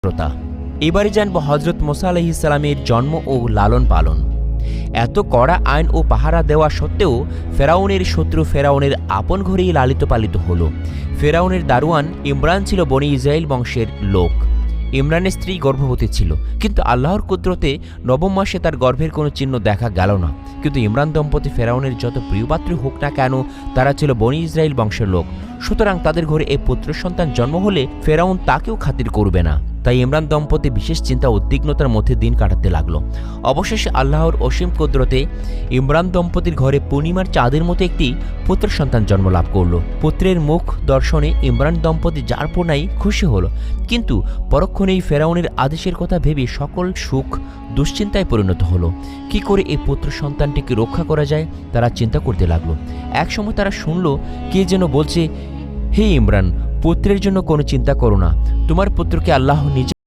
শ্রোতা, এবারে জানব হজরত মুসা আলাইহিস সালামের জন্ম ও লালন পালন। এত কড়া আইন ও পাহারা দেওয়া সত্ত্বেও ফেরাউনের শত্রু ফেরাউনের আপন ঘরেই লালিত পালিত হল। ফেরাউনের দারোয়ান ইমরান ছিল বনি ইসরাইল বংশের লোক। ইমরানের স্ত্রী গর্ভবতী ছিল, কিন্তু আল্লাহর কুদরতে নবম মাসে তার গর্ভের কোনো চিহ্ন দেখা গেল না। কিন্তু ইমরান দম্পতি ফেরাউনের যত প্রিয়পাত্রী হোক না কেন, তারা ছিল বনি ইসরাইল বংশের লোক। সুতরাং তাদের ঘরে এই পুত্র সন্তান জন্ম হলে ফেরাউন তাকেও খাতির করবে না। তাই ইমরান দম্পতি বিশেষ চিন্তা উদ্বিগ্নতার মধ্যে দিন কাটাতে লাগলো। অবশেষে আল্লাহর অসীম কুদরতে ইমরান দম্পতির ঘরে পূর্ণিমার চাঁদের মতো একটি পুত্র সন্তান জন্ম লাভ করল। পুত্রের মুখ দর্শনে ইমরান দম্পতি যার পূর্ণাই খুশি হলো, কিন্তু পরক্ষণেই ফেরাউনের আদেশের কথা ভেবে সকল সুখ দুশ্চিন্তায় পরিণত হলো। কি করে এই পুত্র সন্তানটিকে রক্ষা করা যায় তারা চিন্তা করতে লাগলো। একসময় তারা শুনল কে যেন বলছে, হে ইমরান, পুত্রের জন্য কোনো চিন্তা করো না, তোমার পুত্রকে আল্লাহ নিজে